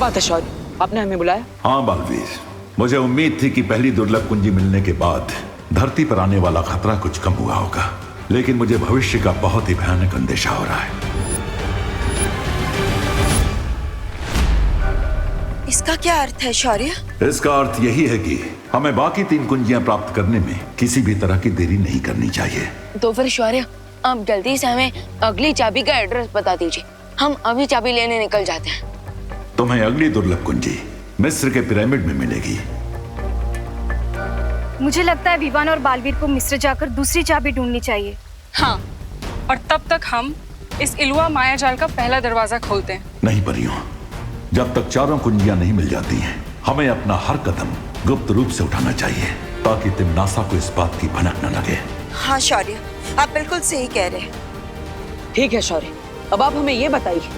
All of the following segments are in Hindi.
बात है शौर्य, आपने हमें बुलाया? हाँ बालवीर, मुझे उम्मीद थी कि पहली दुर्लभ कुंजी मिलने के बाद धरती पर आने वाला खतरा कुछ कम हुआ होगा, लेकिन मुझे भविष्य का बहुत ही भयानक अंदेशा हो रहा है। इसका क्या अर्थ है शौर्य? इसका अर्थ यही है कि हमें बाकी 3 कुंजियां प्राप्त करने में किसी भी तरह की देरी नहीं करनी चाहिए। तो फिर शौर्य, आप जल्दी से हमें अगली चाबी का एड्रेस बता दीजिए, हम अभी चाबी लेने निकल जाते हैं। तुम्हें अगली दुर्लभ कुंजी मिस्र के पिरामिड में मिलेगी। मुझे लगता है विवान और बालवीर को मिस्र जाकर दूसरी चाबी ढूंढनी चाहिए। हाँ, और तब तक हम इस इलुआ माया जाल का पहला दरवाजा खोलते हैं। नहीं परियों, जब तक चारों कुंजियां नहीं मिल जाती हैं, हमें अपना हर कदम गुप्त रूप से उठाना चाहिए ताकि तिम्नासा को इस बात की भनक न लगे। हाँ शौर्य, आप बिल्कुल सही कह रहे हैं। ठीक है शौर्य, अब आप हमें ये बताइए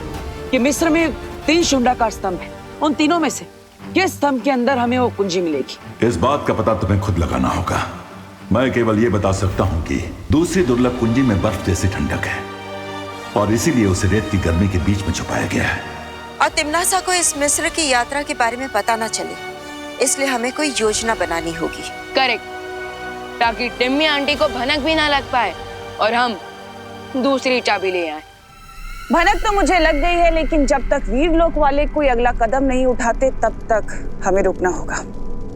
कि मिस्र में 3 शुंडाकार स्तंभ हैं, उन तीनों में से किस स्तंभ के अंदर हमें वो कुंजी मिलेगी? इस बात का पता तुम्हें खुद लगाना होगा। मैं केवल ये बता सकता हूँ कि दूसरी दुर्लभ कुंजी में बर्फ जैसी ठंडक है और इसीलिए उसे रेत की गर्मी के बीच में छुपाया गया है। और तिम्नासा को इस मिस्र की यात्रा के बारे में पता न चले, इसलिए हमें कोई योजना बनानी होगी। करेक्ट, ताकि टिम्मी आंटी को भनक भी ना लग पाए और हम दूसरी चाबी ले आए। भनक तो मुझे लग गई है, लेकिन जब तक वीरलोक वाले कोई अगला कदम नहीं उठाते तब तक हमें रुकना होगा।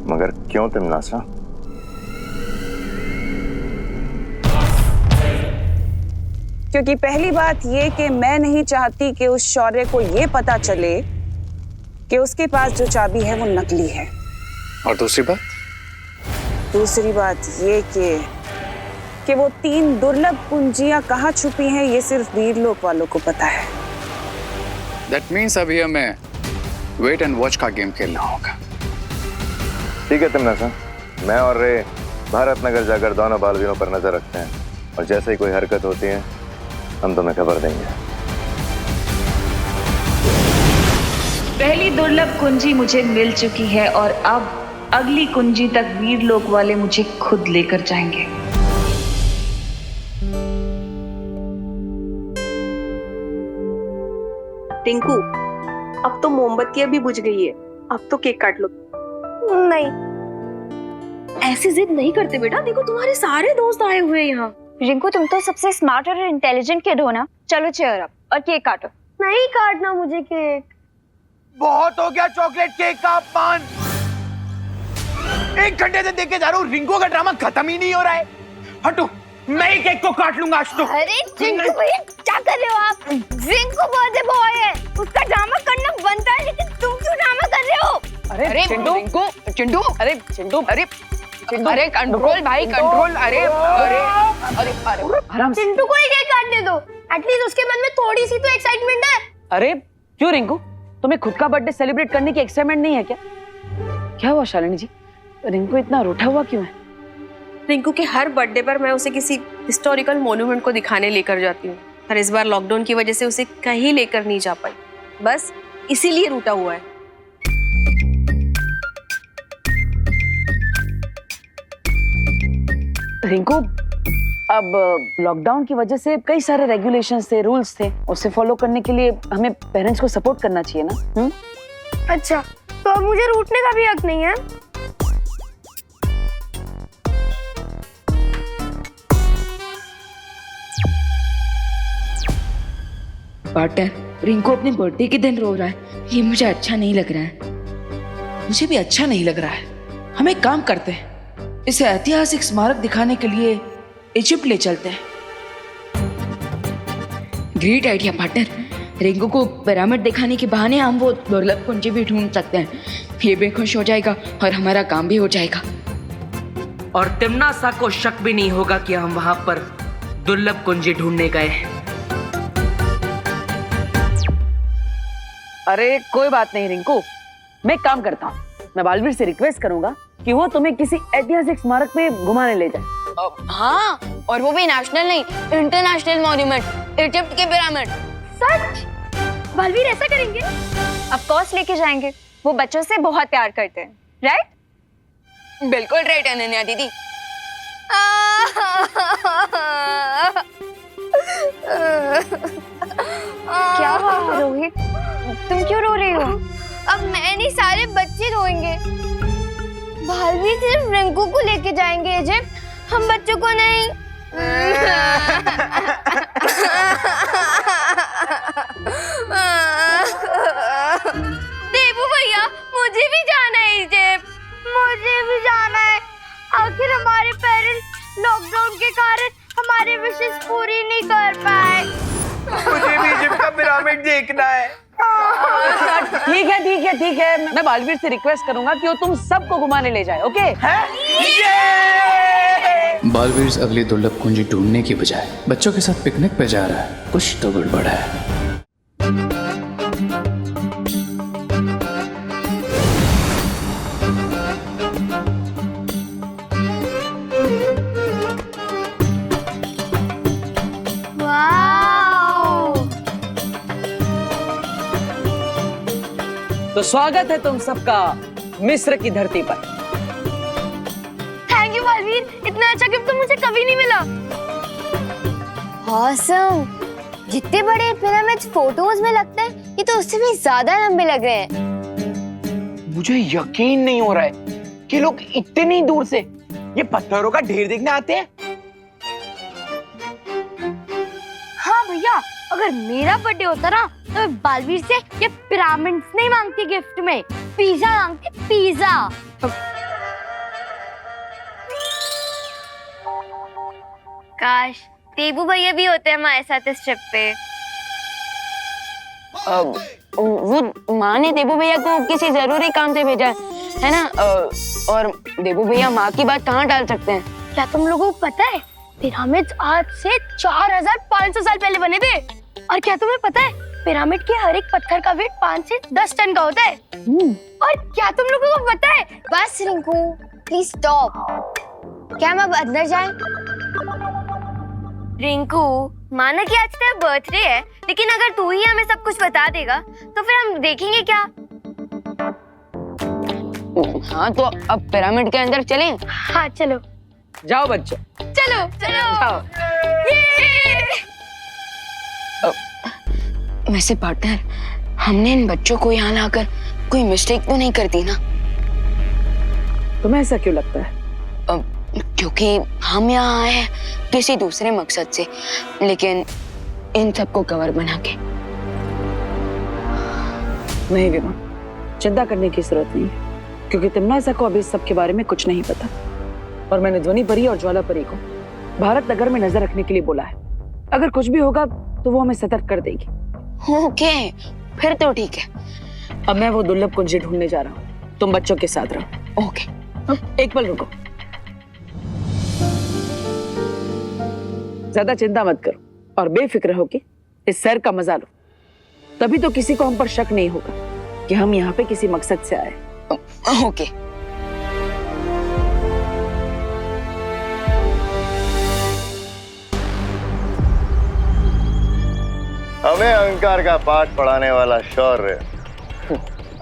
मगर क्यों तिम्नासा? क्योंकि पहली बात ये कि मैं नहीं चाहती कि उस शौर्य को ये पता चले कि उसके पास जो चाबी है वो नकली है। और दूसरी बात? दूसरी बात ये कि वो 3 दुर्लभ कुंजियां कहाँ छुपी हैं ये सिर्फ वीरलोक वालों को पता है। That means अभी हमें वेट एंड वॉच का गेम खेलना होगा। ठीक है तिम्नासा, मैं और रे भारत नगर जाकर दोनों बालवीरों पर नजर रखते हैं और जैसे ही कोई हरकत होती है हम तुम्हें खबर देंगे। पहली दुर्लभ कुंजी मुझे मिल चुकी है और अब अगली कुंजी तक वीरलोक वाले मुझे खुद लेकर जाएंगे। टिंकू, अब तो मोमबत्तियां भी बुझ गई है, अब तो केक काट लो। नहीं, ऐसी जिद नहीं करते बेटा, देखो तुम्हारे सारे दोस्त आए हुए हैं यहाँ। रिंकू, तुम तो सबसे स्मार्ट और इंटेलिजेंट किड हो ना। चलो चेयर अप और केक काटो। नहीं काटना मुझे केक। बहुत हो गया चॉकलेट केक का अपमान। 1 घंटे से देखे जा रहा हूँ, रिंकू का ड्रामा खत्म ही नहीं हो रहा है। हटो, मैं ही केक को काट लूंगा आज तो। अरे रिंकू भैया, क्या कर रहे हो आप? रिंकू बर्थडे बॉय है, उसका ड्रामा करना बनता है, लेकिन तुम क्यों ड्रामा कर रहे हो? अरे चिंटू, चिंटू, अरे चिंटू, अरे अरे कंट्रोल भाई, कंट्रोल। अरे अरे अरे अरे आराम से। चिंटू को ही केक काटने दो, एटलीस्ट उसके मन में थोड़ी सी तो एक्साइटमेंट है। अरे क्यों रिंकू, तुम्हें खुद का बर्थडे सेलिब्रेट करने की एक्साइटमेंट नहीं है क्या? क्या हुआ शालिनी जी, रिंकू इतना रूठा हुआ क्यों है? रिंकू के हर बर्थडे पर मैं उसे किसी हिस्टोरिकल मॉन्यूमेंट को दिखाने लेकर जाती हूँ, पर इस बार लॉकडाउन की वजह से उसे कहीं लेकर नहीं जा पाई, बस इसीलिए रूठा हुआ है। रिंकू, अब लॉकडाउन की वजह से कई सारे रेगुलेशंस थे, रूल्स थे, उसे फॉलो करने के लिए हमें पेरेंट्स को सपोर्ट करना चाहिए ना। अच्छा, तो अब मुझे रूठने का भी हक नहीं है? पार्टनर, रिंकू अपने बर्थडे के दिन रो रहा है, ये मुझे अच्छा नहीं लग रहा है। मुझे भी अच्छा नहीं लग रहा है। हम एक काम करते हैं, इसे ऐतिहासिक स्मारक दिखाने के लिए इजिप्ट ले चलते हैं। ग्रेट आइडिया पार्टनर, रिंकू को पिरामिड दिखाने के बहाने हम वो दुर्लभ कुंजी भी ढूंढ सकते हैं। ये भी खुश हो जाएगा और हमारा काम भी हो जाएगा। और तिम्नासा को शक भी नहीं होगा कि हम वहां पर दुर्लभ कुंजी ढूंढने गए हैं। अरे कोई बात नहीं रिंकू, मैं एक काम करता हूँ, मैं बालवीर से रिक्वेस्ट करूंगा कि वो तुम्हें किसी ऐतिहासिक स्मारक पे घुमाने ले जाए। हाँ, और वो भी नेशनल नहीं, इंटरनेशनल मॉन्यूमेंट, इजिप्ट के पिरामिड। सच? बालवीर ऐसा करेंगे? ऑफ कोर्स लेके जाएंगे, वो बच्चों से बहुत प्यार करते हैं, राइट? बिल्कुल राइट अनन्या दीदी। क्या हुआ रोहित, तुम क्यों रो रही हो? अब मैं नहीं, सारे बच्चे रोएंगे। बालवीर सिर्फ रिंकू को लेके जाएंगे इजिप्ट, हम बच्चों को नहीं। देबू भैया, मुझे भी जाना है इजिप्ट। मुझे भी जाना है। आखिर हमारे पेरेंट्स लॉकडाउन के कारण हमारे विशेष पूरी नहीं कर पाए। मुझे भी इजिप्ट का पिरामिड देखना है। ठीक है ठीक है ठीक है, मैं बालवीर से रिक्वेस्ट करूंगा कि वो तुम सबको घुमाने ले जाए। ओके? बालवीर अगली दुर्लभ कुंजी ढूंढने की बजाय बच्चों के साथ पिकनिक पे जा रहा है। कुछ तो गड़बड़ है। तो स्वागत है तुम सबका मिस्र की धरती पर। थैंक यू बालवीर, इतना अच्छा गिफ्ट तो मुझे कभी नहीं मिला। ऑसम, जितने बड़े पिरामिड्स फोटोज में लगते हैं, ये तो उससे भी ज्यादा लंबे लग रहे हैं। मुझे यकीन नहीं हो रहा है कि लोग इतनी दूर से ये पत्थरों का ढेर देखने आते हैं। हाँ भैया, अगर मेरा बर्थडे होता ना तो मैं बालवीर से ये पिरामिड्स नहीं मांगती गिफ्ट में, पिज्जा मांगती, पिज्जा। काश देबू भैया भी होते हमारे साथ इस ट्रिप पे। वो माँ ने देबू भैया को किसी जरूरी काम से भेजा है ना, और देबू भैया माँ की बात कहाँ टाल सकते हैं। क्या तुम लोगों को पता है पिरामिड्स आज से 4500 साल पहले बने थे? और क्या तुम्हें पता है पिरामिड के हर एक पत्थर का वेट 5 से 10 टन का होता है? और क्या तुम लोगों को पता है? बस रिंकू, प्लीज स्टॉप। क्या हम अब अंदर जाएं? रिंकू, माना कि आज तेरा बर्थडे है, लेकिन अगर तू ही हमें सब कुछ बता देगा तो फिर हम देखेंगे क्या? हाँ, तो अब पिरामिड के अंदर चलें? हाँ चलो। जाओ बच्चों, चलो चलो। जाओ। वैसे पार्टनर, हमने इन बच्चों को यहाँ लाकर कोई मिस्टेक तो नहीं कर दी ना? तुम्हें ऐसा क्यों लगता है? क्योंकि हम यहाँ आए हैं किसी दूसरे मकसद से, लेकिन इन सबको कवर बना के। नहीं विमा, चिंता करने की जरूरत नहीं है, क्योंकि तिमनासा को अभी इस सब के बारे में कुछ नहीं पता। और मैंने ध्वनि परी और ज्वाला परी को भारत नगर में नजर रखने के लिए बोला है। अगर कुछ भी होगा तो वो हमें सतर्क कर देगी। ओके, फिर तो ठीक है। अब मैं वो दुर्लभ कुंजी ढूंढने जा रहा हूँ, तुम बच्चों के साथ रहो। ओके। एक पल रुको, ज्यादा चिंता मत करो और बेफिक्र हो के इस सैर का मजा लो। तभी तो किसी को हम पर शक नहीं होगा कि हम यहाँ पे किसी मकसद से आए। ओके। हमें अहंकार का पाठ पढ़ाने वाला शौर्य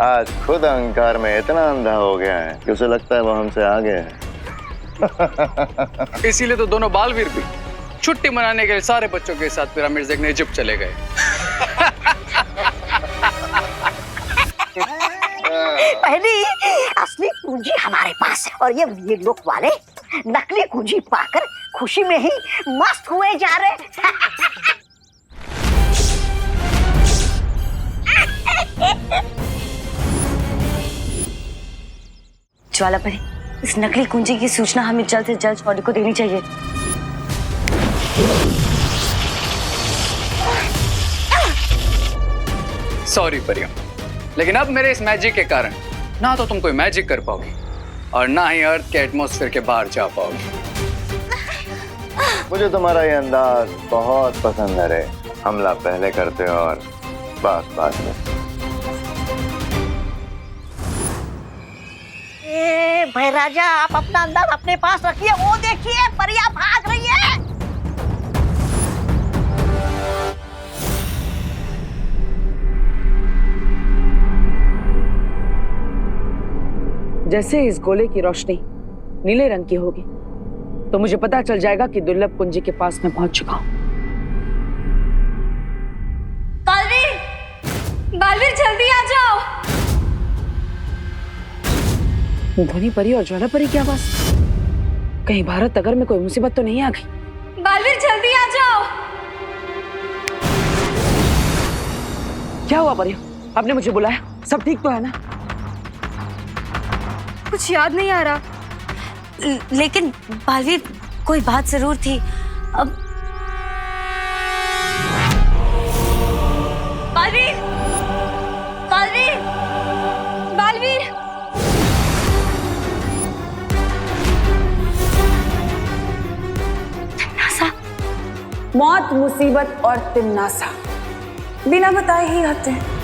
आज खुद अहंकार में इतना अंधा हो गया है कि उसे लगता है वो हमसे आगे है। इसीलिए तो दोनों बालवीर भी छुट्टी मनाने के लिए सारे बच्चों के साथ पिरामिड देखने इजिप्ट चले गए। पहली असली कुंजी हमारे पास है और ये लोग वाले नकली कुंजी पाकर खुशी में ही मस्त हुए जा रहे। ज्वाला परी, इस नकली कुंजी की सूचना हमें जल्द से जल्द शौर्य को देनी चाहिए। सॉरी परिया, लेकिन अब मेरे इस मैजिक के कारण ना तो तुम कोई मैजिक कर पाओगे और ना ही अर्थ के एटमॉस्फेयर के बाहर जा पाओगे। मुझे तुम्हारा ये अंदाज बहुत पसंद है रे। हमला पहले करते हो और बात बात में। भाई राजा, आप अपना अंदाज अपने पास रखिए। वो देखिए परिया भाग रही है। जैसे इस गोले की रोशनी नीले रंग की होगी तो मुझे पता चल जाएगा कि दुर्लभ कुंजी के पास मैं पहुंच चुका हूं। बालवीर, बालवीर जल्दी आ जाओ। ध्वनि परी और ज्वाला परी की आवाज। कहीं भारत नगर में कोई मुसीबत तो नहीं आ गई? बालवीर जल्दी आ जाओ। क्या हुआ परी? आपने मुझे बुलाया, सब ठीक तो है ना? कुछ याद नहीं आ रहा, लेकिन बालवीर कोई बात जरूर थी। अब बालवीर, बालवीर, बालवीर। तिम्नासा, मौत, मुसीबत और तिम्नासा बिना बताए ही आते हैं।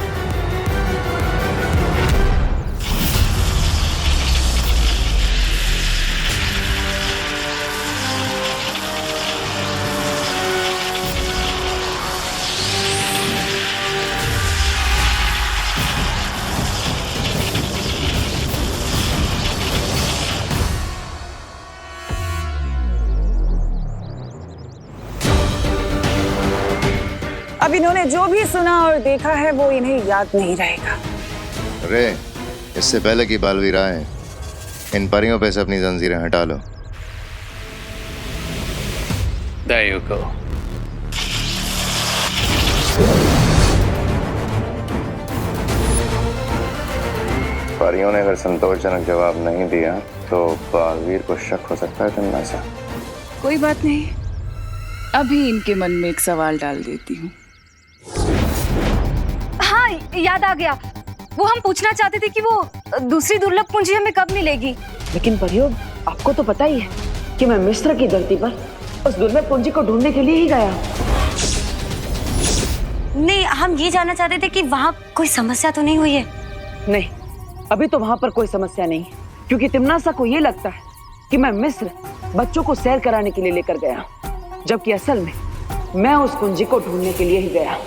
अब इन्होंने जो भी सुना और देखा है वो इन्हें याद नहीं रहेगा। अरे इससे पहले कि बालवीर आए, इन परियों पे से अपनी जंजीरें हटा लो। There you go. परियों ने अगर संतोषजनक जवाब नहीं दिया तो बालवीर को शक हो सकता है तिम्नासा। कोई बात नहीं, अभी इनके मन में एक सवाल डाल देती हूँ। हाँ, याद आ गया। वो हम पूछना चाहते थे कि वो दूसरी दुर्लभ कुंजी हमें कब मिलेगी। लेकिन परियो, आपको तो पता ही है कि मैं मिस्र की धरती पर उस दुर्लभ कुंजी को ढूंढने के लिए ही गया। नहीं, हम ये जानना चाहते थे कि वहाँ कोई समस्या तो नहीं हुई है। नहीं, अभी तो वहां पर कोई समस्या नहीं है, क्योंकि तिम्नासा को ये लगता है कि मैं मिस्र बच्चों को सैर कराने के लिए लेकर गया, जबकि असल में मैं उस कुंजी को ढूंढने के लिए ही गया।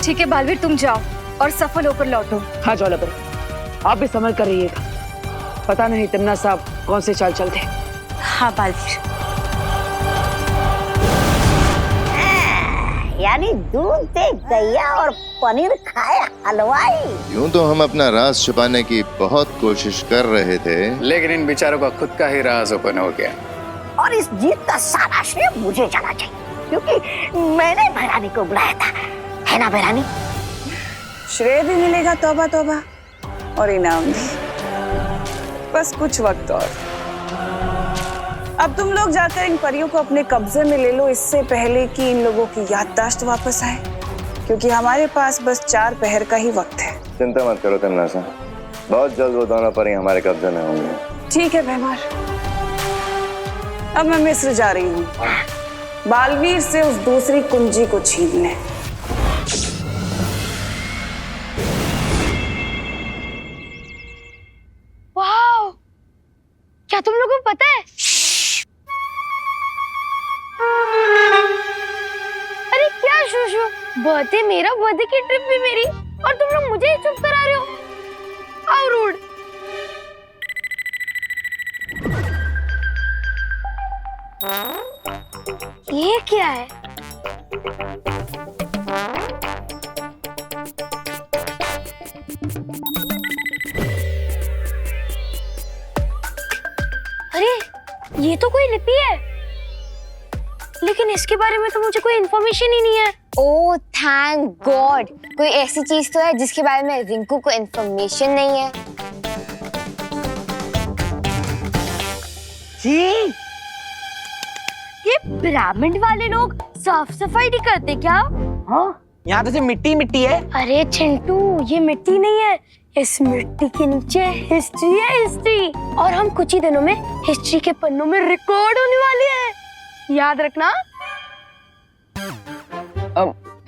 ठीक है बालवीर, तुम जाओ और सफल होकर लौटो। हाँ ज्वाला परी, आप भी संभल कर रहिएगा, पता नहीं तिम्नासा कौन से चाल चलते। हाँ बालवीर। यानी दूध दे गैया और पनीर खाए हलवाई। यूं तो हम अपना राज छुपाने की बहुत कोशिश कर रहे थे, लेकिन इन बेचारों का खुद का ही राज ओपन हो गया। और इस जीत का सारा श्रेय मुझे जाना चाहिए, क्योंकि मैंने भैरानी को बुलाया था, है ना भैरानी? श्रेय भी मिलेगा, तौबा तौबा, और इनाम भी। बस कुछ वक्त और। अब तुम लोग जाकर इन परियों को अपने कब्जे में ले लो, इससे पहले कि इन लोगों की याददाश्त वापस आए, क्योंकि हमारे पास बस 4 पहर का ही वक्त है। चिंता मत करो तिम्नासा, बहुत जल्द वो दोनों परी हमारे कब्जे में होंगे। ठीक है भैमार, अब मैं मिस्र जा रही हूँ बालवीर से उस दूसरी कुंजी को छीनने। वाह, क्या तुम लोगों को पता है? अरे क्या शूशु, बर्थडे मेरा, बर्थडे की ट्रिप भी मेरी, और तुम लोग मुझे ही चुप करा रहे हो। How rude. ये क्या है? अरे ये तो कोई लिपि है, लेकिन इसके बारे में तो मुझे कोई इन्फॉर्मेशन ही नहीं है। ओह थैंक गॉड, कोई ऐसी चीज तो है जिसके बारे में रिंकू को इन्फॉर्मेशन नहीं है। जी, ये पिरामिड वाले लोग साफ सफाई नहीं करते क्या? हाँ, यहाँ तो सिर्फ मिट्टी मिट्टी है। अरे चिंटू, ये मिट्टी नहीं है, इस मिट्टी के नीचे हिस्ट्री है, हिस्ट्री। और हम कुछ ही दिनों में हिस्ट्री के पन्नों में रिकॉर्ड होने वाले हैं, याद रखना।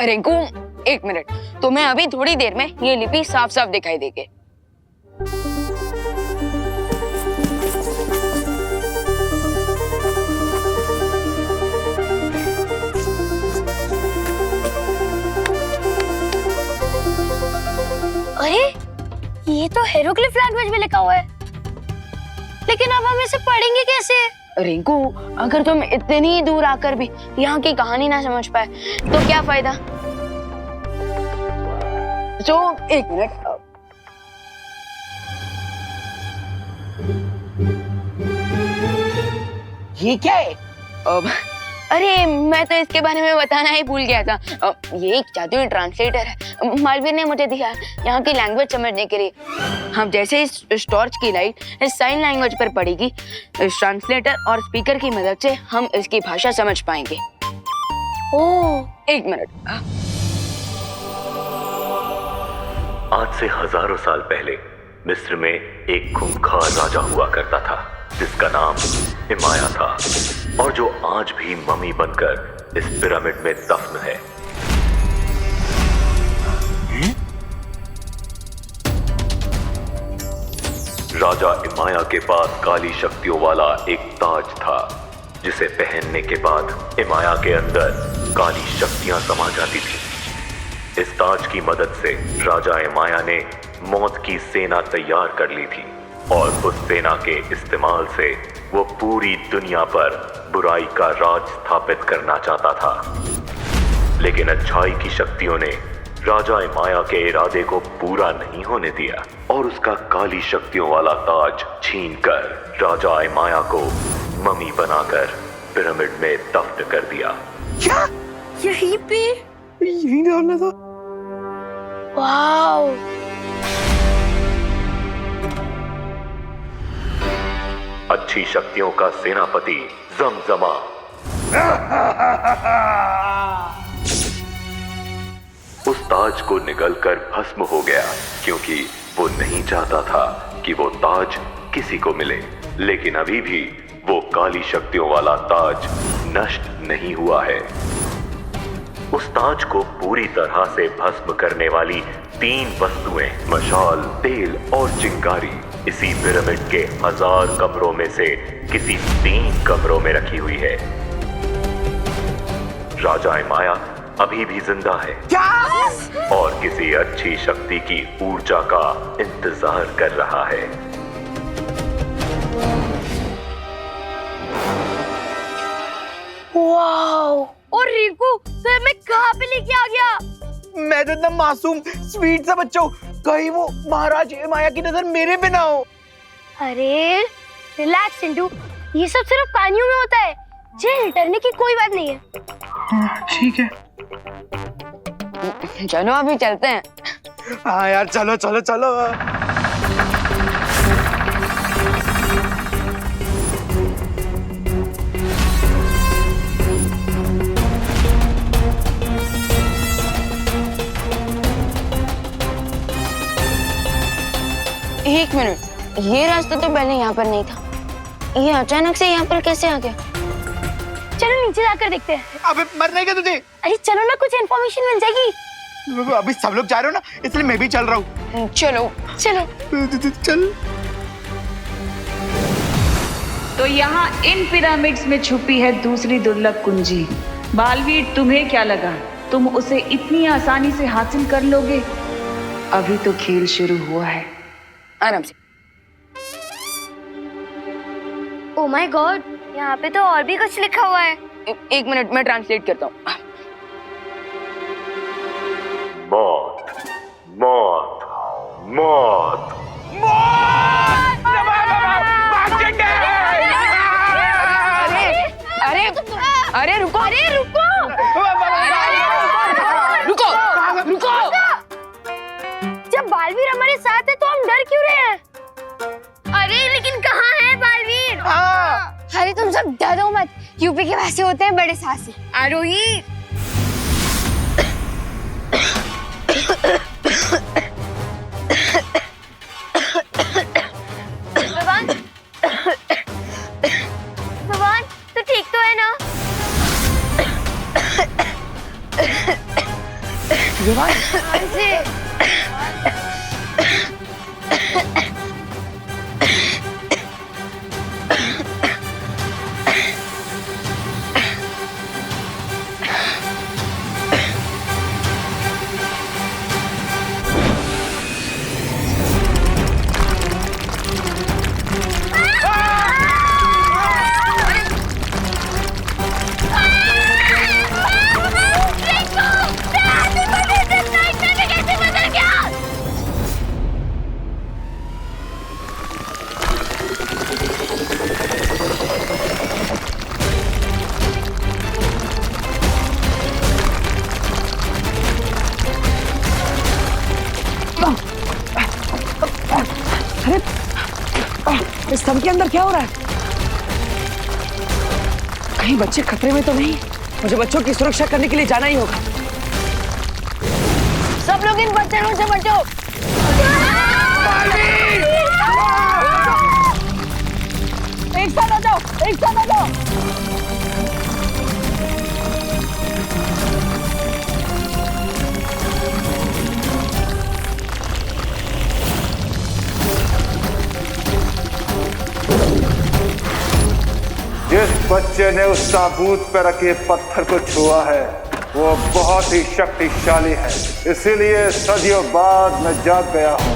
रिंकू, एक मिनट, तुम्हें अभी थोड़ी देर में ये लिपि साफ साफ दिखाई देगी। अरे ये तो हिएरोग्लिफ लैंग्वेज में लिखा हुआ है, लेकिन अब हम इसे पढ़ेंगे कैसे? रिंकू, अगर तुम इतनी दूर आकर भी यहाँ की कहानी ना समझ पाए तो क्या फायदा? तो एक मिनट, ये क्या है? अरे मैं तो इसके बारे में बताना ही भूल गया था। ये एक जादुई ट्रांसलेटर है, मालवीर ने मुझे दिया यहाँ की लैंग्वेज समझने के लिए। हम जैसे इस टॉर्च की लाइट इस साइन लैंग्वेज पर पड़ेगी, इस ट्रांसलेटर और स्पीकर की मदद से हम इसकी भाषा समझ पाएंगे। ओह, एक मिनट। आज से हजारों साल पहले मिस्र में एक खूंखार राजा हुआ करता था जिसका नाम इमाया था और जो आज भी मम्मी बनकर इस पिरामिड में दफन है। राजा इमाया के पास काली शक्तियों वाला एक ताज था जिसे पहनने के बाद इमाया के अंदर काली शक्तियां समा जाती थी। इस ताज की मदद से राजा इमाया ने मौत की सेना तैयार कर ली थी और उस सेना के इस्तेमाल से वो पूरी दुनिया पर बुराई का राज स्थापित करना चाहता था। लेकिन अच्छाई की शक्तियों ने राजा इमाया के इरादे को पूरा नहीं होने दिया और उसका काली शक्तियों वाला ताज छीनकर राजा इमाया को मम्मी बनाकर पिरामिड में दफन कर दिया। क्या? यहीं पे? यहीं डालना था। वाओ। अच्छी शक्तियों का सेनापति जमजमा उस ताज को निगलकर भस्म हो गया क्योंकि वो नहीं चाहता था कि वो ताज किसी को मिले। लेकिन अभी भी वो काली शक्तियों वाला ताज नष्ट नहीं हुआ है। उस ताज को पूरी तरह से भस्म करने वाली 3 वस्तुएं, मशाल, तेल और चिंगारी, इसी पिरामिड के 1000 कमरों में से किसी 3 कमरों में रखी हुई है। राजा इमाया अभी भी जिंदा है। क्या? और किसी अच्छी शक्ति की ऊर्जा का इंतजार कर रहा है। वाओ। और रिंकू तो मैं कहाँ पे लेके आ गया? मैं तो इतना मासूम स्वीट सा बच्चा हूँ, कहीं वो महाराज इमाया की नजर मेरे पे ना हो। अरे रिलैक्स चिंटू, ये सब सिर्फ कहानियों में होता है, जेल डरने की कोई बात नहीं है। ठीक है, चलो अभी चलते हैं। हाँ यार, चलो चलो चलो। एक मिनट, ये रास्ता तो पहले यहाँ पर नहीं था, ये अचानक से यहाँ पर कैसे आ गया? चलो नीचे जाकर देखते हैं। अबे मरने का तुझे? अरे चलो ना, कुछ इन्फॉर्मेशन मिल जाएगी। अभी सब लोग जा रहे हो ना, इसलिए मैं भी चल रहा हूँ। चलो चलो चल। तो यहाँ इन पिरामिड्स में छुपी है दूसरी दुर्लभ कुंजी। बालवीर, तुम्हें क्या लगा तुम उसे इतनी आसानी से हासिल कर लोगे? अभी तो खेल शुरू हुआ है। आराम से। ओह माय गॉड, यहाँ पे तो और भी कुछ लिखा हुआ है। एक मिनट, मैं ट्रांसलेट करता हूँ। मौत, मौत, मौत, अरे अरे रुको, अरे रुको, रुको, रुको। जब बालवीर हमारे साथ है तो हम डर क्यों रहे हैं? अरे लेकिन कहाँ है बालवीर? अरे तुम सब डरो मत, यूपी के वैसे होते हैं बड़े साहसी। आरोही, भगवान, भगवान तू ठीक तो है ना? भगवान से स्तंभ के अंदर क्या हो रहा है? कहीं बच्चे खतरे में तो नहीं? मुझे बच्चों की सुरक्षा करने के लिए जाना ही होगा। सब लोग इन बच्चों से बचो। एक साथ आ जाओ, एक साथ आ जाओ। जिस बच्चे ने उस ताबूत पर रखे पत्थर को छुआ है वो बहुत ही शक्तिशाली है, इसीलिए सदियों बाद मैं जाग गया हूं।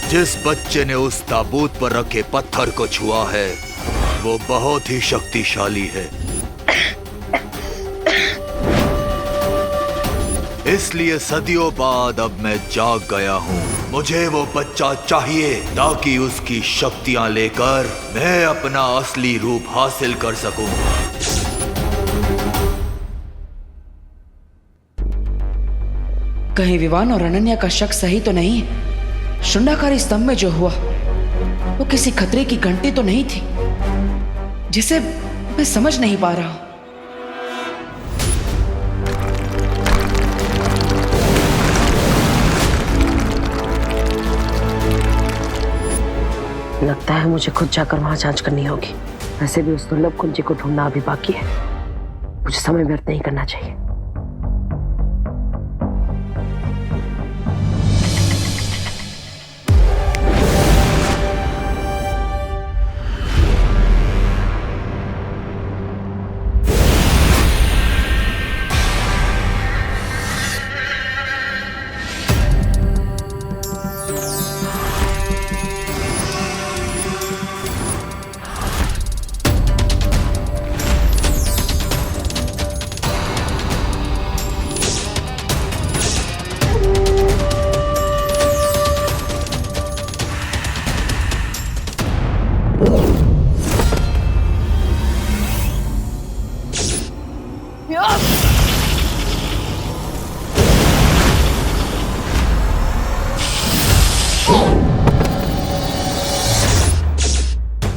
जिस बच्चे ने उस ताबूत पर रखे पत्थर को छुआ है वो बहुत ही शक्तिशाली है, इसलिए सदियों बाद अब मैं जाग गया हूँ। मुझे वो बच्चा चाहिए ताकि उसकी शक्तियाँ लेकर मैं अपना असली रूप हासिल कर सकूं। कहीं विवान और अनन्या का शक सही तो नहीं है? शुंडाकारी स्तंभ में जो हुआ वो किसी खतरे की घंटी तो नहीं थी, जिसे मैं समझ नहीं पा रहा हूं। लगता है मुझे खुद जाकर वहां जांच करनी होगी। वैसे भी उस दुर्लभ कुंजी को ढूंढना अभी बाकी है, मुझे समय व्यर्थ नहीं करना चाहिए।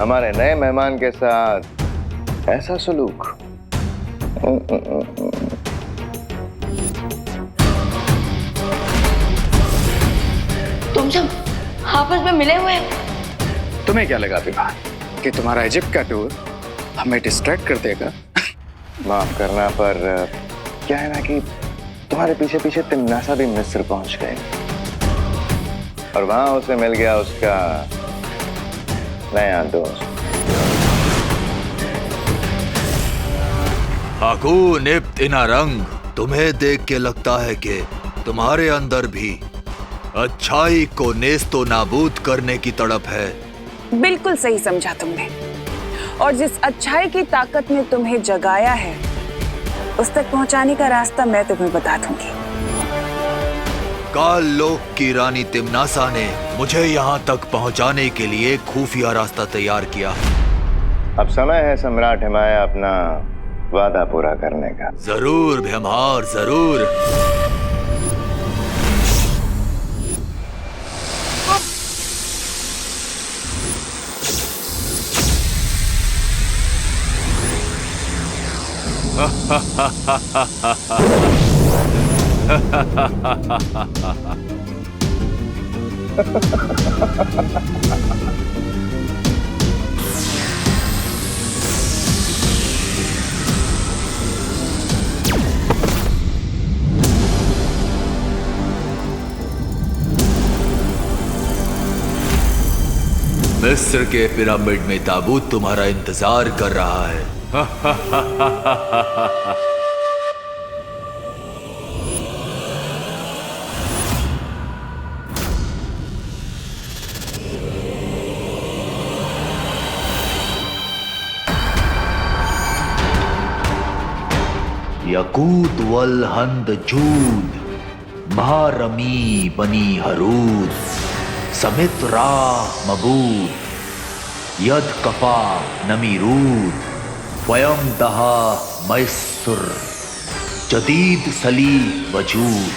हमारे नए मेहमान के साथ ऐसा सलूक। तुम सब आपस में मिले हुए हो? तुम्हें क्या लगा विवान कि तुम्हारा इजिप्ट का टूर हमें डिस्ट्रैक्ट कर देगा? माफ करना, पर क्या है ना कि तुम्हारे पीछे पीछे तिम्नासा भी मिस्र पहुंच गए और वहां उसे मिल गया उसका नया दोस्त। हाकून इब्न इनारंग, तुम्हें देख के लगता है कि तुम्हारे अंदर भी अच्छाई को नेस्तो नाबूद करने की तड़प है। बिल्कुल सही समझा तुमने, और जिस अच्छाई की ताकत ने तुम्हें जगाया है उस तक पहुंचाने का रास्ता मैं तुम्हें बता दूंगी। काल लोक की रानी तिम्नासा ने मुझे यहाँ तक पहुँचाने के लिए खुफिया रास्ता तैयार किया। अब समय है सम्राट हिमाया अपना वादा पूरा करने का। जरूर भ्यमहार, जरूर। मिस्र के पिरामिड में ताबूत तुम्हारा इंतजार कर रहा है। यकूत वल हंद जूद, महारमी बनी हरूद, समित राह मबूद, यद कफा नमीरूद वयम दहा मैसुर जदीद सली वजूद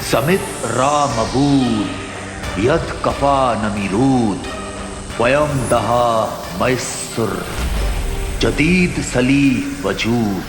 समित रा मबूद यद कफा नमीरूद वयम दहा मैसुर जदीद सली वजूद।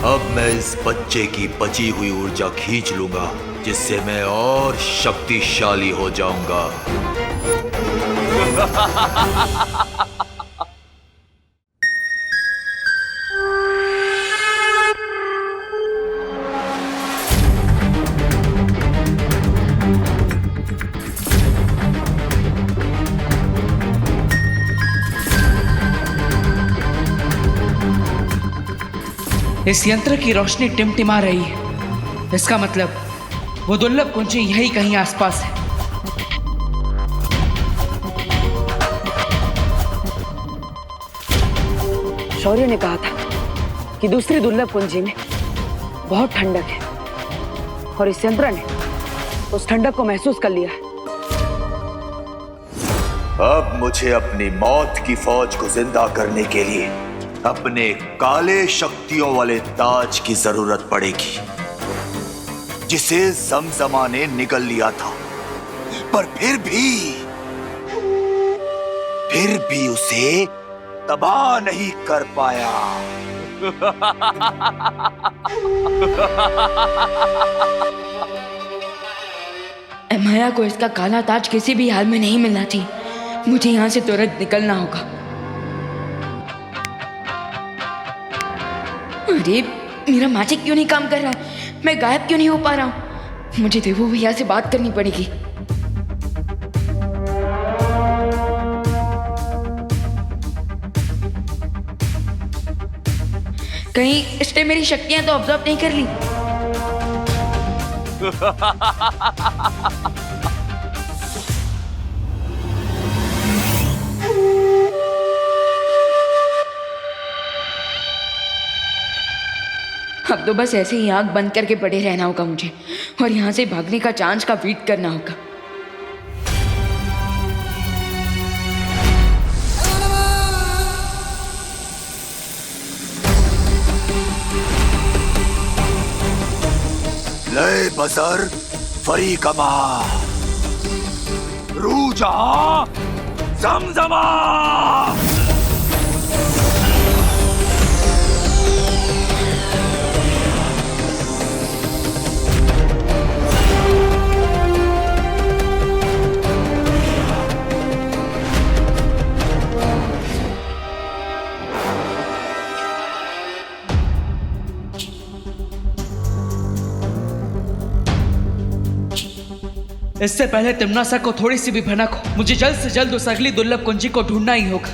अब मैं इस बच्चे की बची हुई ऊर्जा खींच लूंगा, जिससे मैं और शक्तिशाली हो जाऊंगा। इस यंत्र की रोशनी टिमटिमा रही है। इसका मतलब वो दुर्लभ कुंजी यही कहीं आसपास है। शौर्य ने कहा था कि दूसरी दुर्लभ कुंजी में बहुत ठंडक है और इस यंत्र ने उस ठंडक को महसूस कर लिया है। अब मुझे अपनी मौत की फौज को जिंदा करने के लिए अपने काले शक्तियों वाले ताज की जरूरत पड़ेगी, जिसे जमजमा ने निगल लिया था, पर फिर भी उसे तबाह नहीं कर पाया। माया को इसका काला ताज किसी भी हाल में नहीं मिलना चाहिए। मुझे यहाँ से तुरंत निकलना होगा। अरे मेरा मैजिक क्यों नहीं काम कर रहा है? मैं गायब क्यों नहीं हो पा रहा हूँ? मुझे देवू भैया से बात करनी पड़ेगी। कहीं इसने मेरी शक्तियां तो ऑब्जर्व नहीं कर ली। अब तो बस ऐसे ही आंख बंद करके पड़े रहना होगा मुझे, और यहाँ से भागने का चांस का वेट करना होगा। लय बसर फरी कमा रू जहां जमजमा। इससे पहले तिम्नासा को थोड़ी सी भी भनक हो, मुझे जल्द से जल्द उस अगली दुर्लभ कुंजी को ढूंढना ही होगा।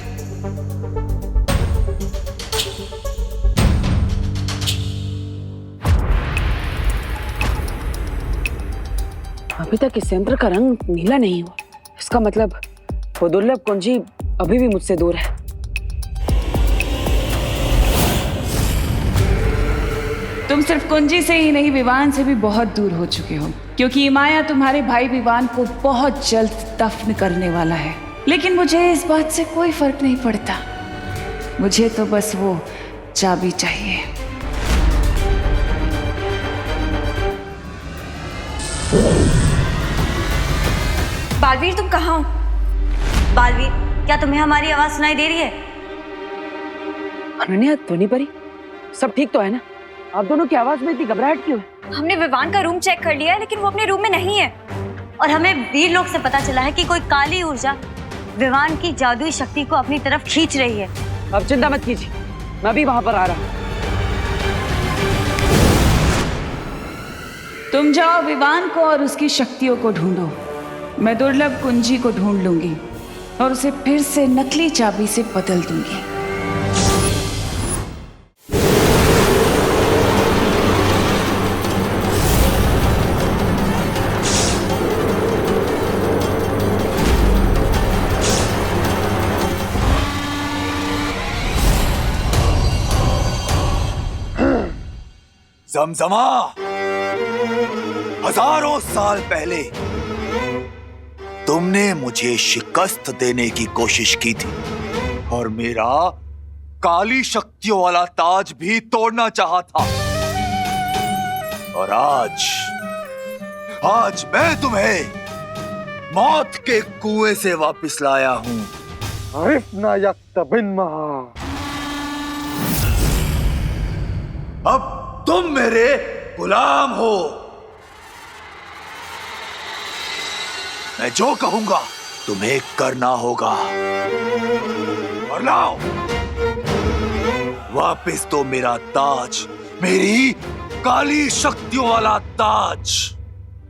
अभी तक इस यंत्र का रंग नीला नहीं हुआ। इसका मतलब वो दुर्लभ कुंजी अभी भी मुझसे दूर है। तुम सिर्फ कुंजी से ही नहीं, विवान से भी बहुत दूर हो चुके हो, क्योंकि माया तुम्हारे भाई विवान को बहुत जल्द दफन करने वाला है। लेकिन मुझे इस बात से कोई फर्क नहीं पड़ता। मुझे तो बस वो चाबी चाहिए। बालवीर, तुम कहाँ हो? बालवीर, क्या तुम्हें हमारी आवाज सुनाई दे रही है? अनन्या, ध्वनि परी, सब ठीक तो है ना? आप दोनों की आवाज में इतनी घबराहट क्यों है? हमने विवान का रूम चेक कर लिया है, लेकिन वो अपने रूम में नहीं है। और हमें वीर लोग से पता चला है कि कोई काली ऊर्जा विवान की जादुई शक्ति को अपनी तरफ खींच रही है। अब चिंता मत कीजिए, मैं भी वहां पर आ रहा हूँ। तुम जाओ विवान को और उसकी शक्तियों को ढूंढो। मैं दुर्लभ कुंजी को ढूंढ लूंगी और उसे फिर से नकली चाबी से बदल दूंगी। जमजमा, हजारों साल पहले तुमने मुझे शिकस्त देने की कोशिश की थी और मेरा काली शक्तियों वाला ताज भी तोड़ना चाहा था। और आज मैं तुम्हें मौत के कुएं से वापस लाया हूं। अब तुम मेरे गुलाम हो। मैं जो कहूंगा तुम्हें करना होगा। और लाओ वापस तो मेरा ताज, मेरी काली शक्तियों वाला ताज।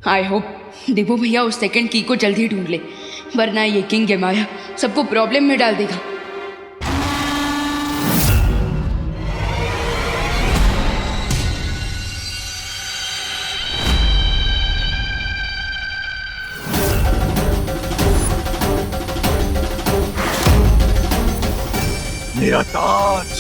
आई होप देवो भैया उस सेकंड की को जल्दी ढूंढ ले, वरना ये किंग माया सबको प्रॉब्लम में डाल देगा। मेरा ताज।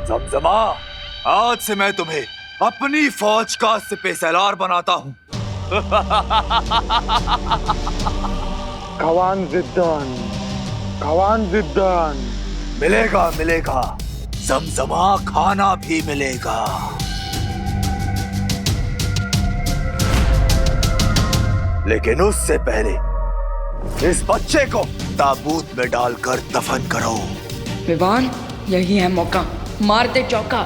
जमजमा, आज से मैं तुम्हें अपनी फौज का सिपहसालार बनाता हूं। कवान जिद्दान मिलेगा मिलेगा, जमजमा खाना भी मिलेगा। लेकिन उससे पहले इस बच्चे को ताबूत में डालकर दफन करो। विवान, यही है मौका, मारते चौका।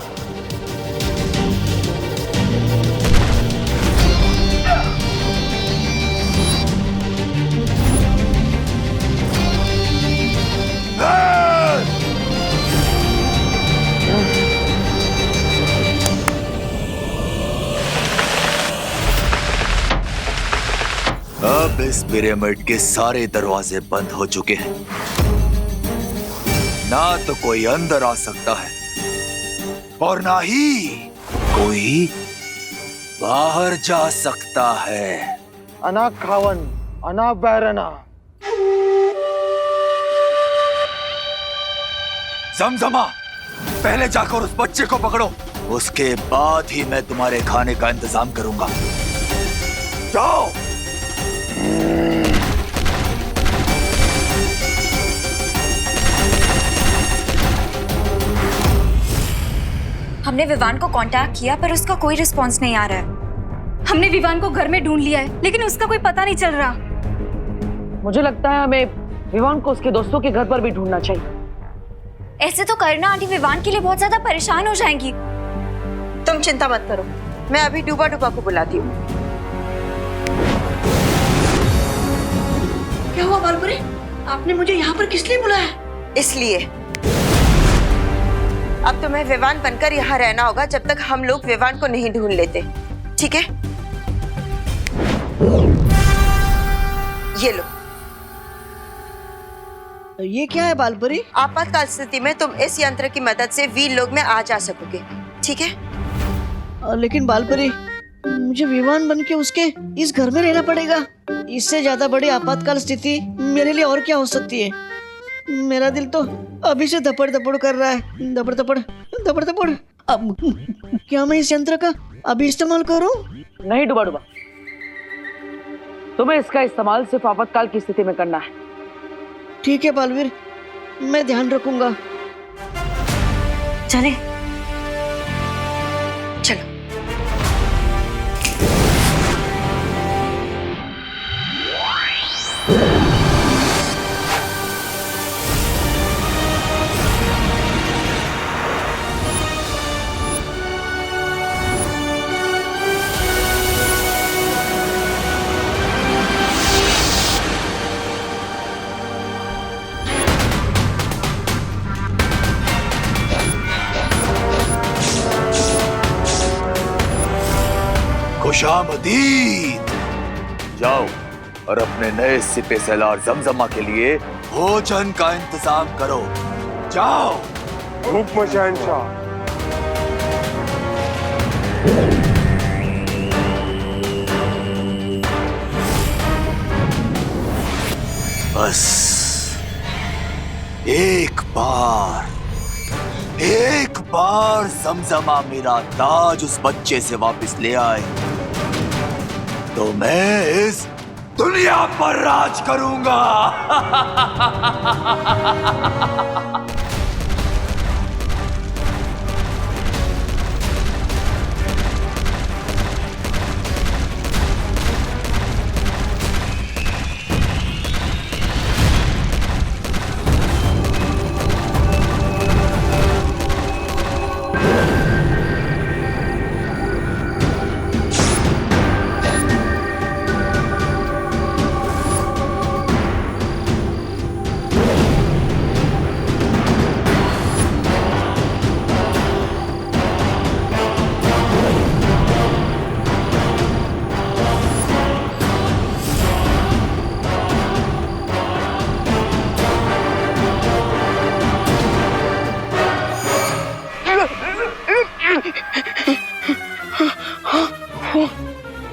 अब इस पिरामिड के सारे दरवाजे बंद हो चुके हैं। ना तो कोई अंदर आ सकता है और ना ही कोई बाहर जा सकता है। अना खावन, अना बैरना। जमजमा, पहले जाकर उस बच्चे को पकड़ो, उसके बाद ही मैं तुम्हारे खाने का इंतजाम करूंगा। जाओ। हमने विवान को कांटेक्ट किया पर उसका कोई रिस्पांस नहीं आ रहा है। हमने विवान को घर में ढूंढ लिया है लेकिन उसका कोई पता नहीं चल रहा। मुझे लगता है हमें विवान को उसके दोस्तों के घर पर भी ढूंढना चाहिए। ऐसे तो करना आंटी विवान के लिए बहुत ज्यादा परेशान हो जाएंगी। तुम चिंता मत करो, मैं अभी डूबा डूबा को बुलाती हूँ। क्या हुआ बालपुरी? आपने मुझे यहाँ पर किस लिए बुलाया? इसलिए अब तुम्हें विवान बनकर यहाँ रहना होगा जब तक हम लोग विवान को नहीं ढूंढ लेते, ठीक है? ये लो। ये क्या है बालपुरी? आपातकाल स्थिति में तुम इस यंत्र की मदद से वीर लोग में आ जा सकोगे, ठीक है? लेकिन बालपुरी, मुझे विवान बनके उसके इस घर में रहना पड़ेगा। इससे ज्यादा बड़ी आपातकाल स्थिति मेरे लिए और क्या हो सकती है? मेरा दिल तो अभी से धपड़ धपड़ कर रहा है, धपड़ धपड़ धपड़ धपड़। अब क्या मैं इस यंत्र का अभी इस्तेमाल करूं? नहीं डूबा डूबा, तुम्हें इसका इस्तेमाल सिर्फ आपातकाल की स्थिति में करना है। ठीक है बालवीर, मैं ध्यान रखूंगा। चले चलो। खुशामदीद। जाओ और अपने नए सिपे सलार जमजमा के लिए भोजन का इंतजाम करो। जाओ। हुक्म शहंशाह। बस एक बार जमजमा मेरा ताज उस बच्चे से वापस ले आए तो मैं इस दुनिया पर राज करूंगा।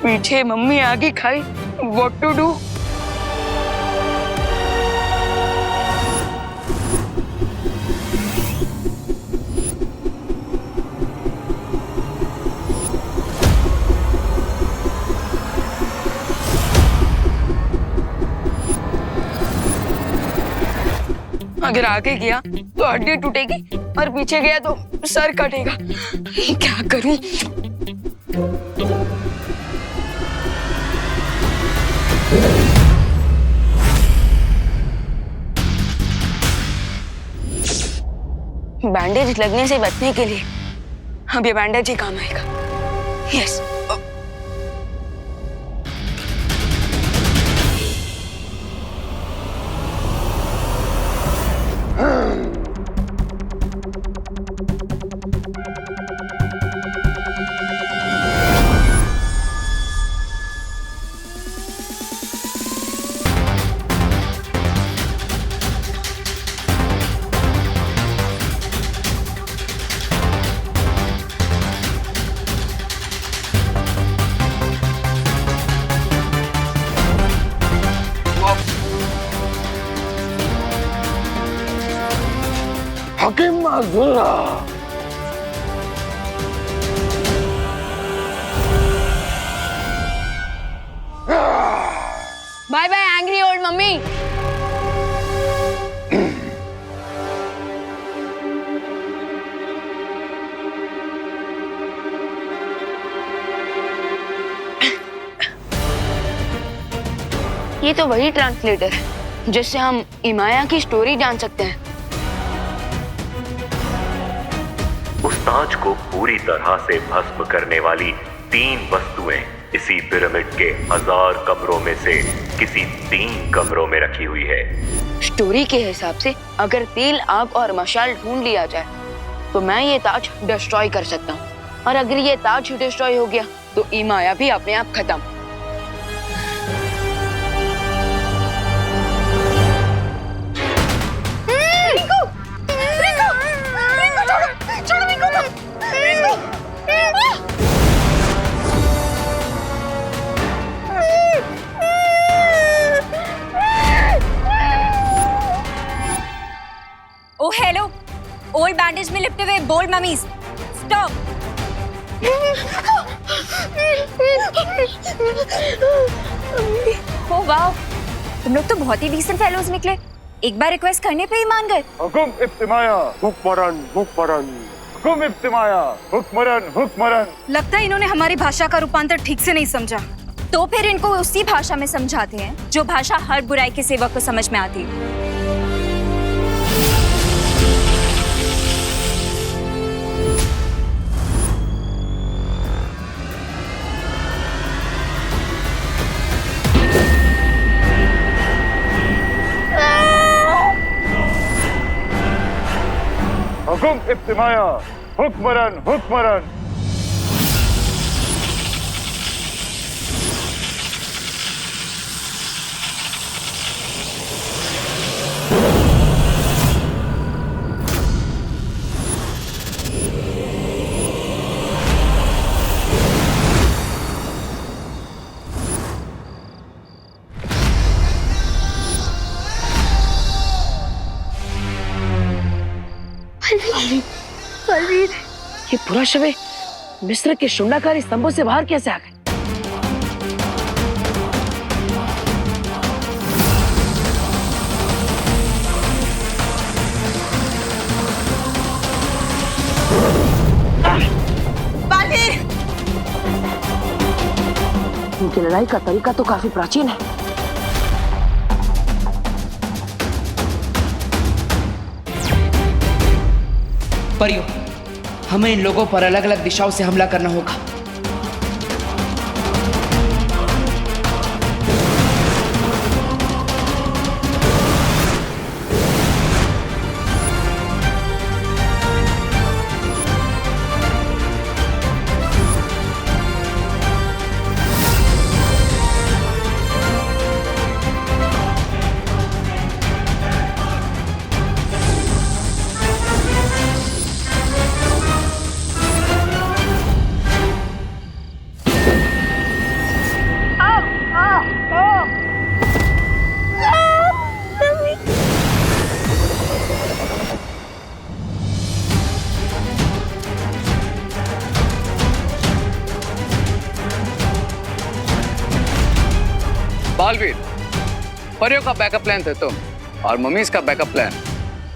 पीछे मम्मी आगे खाई, व्हाट टू डू? अगर आगे गया तो हड्डी टूटेगी और पीछे गया तो सर कटेगा। क्या करूं? बैंडेज लगने से बचने के लिए अब ये बैंडेज ही काम आएगा। Yes. Hakim Majura. Bye bye angry old mummy. ये तो वही ट्रांसलेटर है जिससे हम इमाया की स्टोरी जान सकते हैं। उस ताज को पूरी तरह से भस्म करने वाली 3 वस्तुएं इसी पिरामिड के 1000 कमरों में से किसी 3 कमरों में रखी हुई है। स्टोरी के हिसाब से अगर तेल, आग और मशाल ढूंढ लिया जाए तो मैं ये ताज डिस्ट्रॉय कर सकता हूँ, और अगर ये ताज डिस्ट्रॉय हो गया तो इमाया भी अपने आप खत्म। ओ हेलो, ओल्ड बैंडेज में लिपटे हुए bold mummies, stop. Oh wow, तुम लोग तो बहुत ही डिसेंट फेलोज निकले। एक बार रिक्वेस्ट करने पे ही मान गए। हुकुम इब्तिमाया हुक्मरन हुक्मरन, हुकुम इब्तिमाया हुक्मरन हुक्मरन। लगता है इन्होंने हमारी भाषा का रूपांतर ठीक से नहीं समझा। तो फिर इनको उसी भाषा में समझाते हैं जो भाषा हर बुराई के सेवक को समझ में आती है। हुकुम इब्तिमाया हुक्मरन हुक्मरन। पूरा शव मिस्र के शुंडाकारी स्तंभों से बाहर कैसे आ गए? इनकी लड़ाई का तरीका तो काफी प्राचीन है। परियों, हमें इन लोगों पर अलग अलग दिशाओं से हमला करना होगा। बालवीर, परियों का बैकअप प्लान थे तुम और मम्मीज का बैकअप प्लान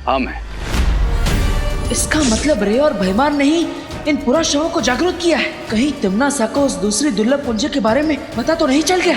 हम हैं। इसका मतलब रे और भयमान ने ही इन पूरा शवों को जागरूक किया है। कहीं तिम्ना सा को उस दूसरी दुर्लभ कुंजी के बारे में पता तो नहीं चल गया?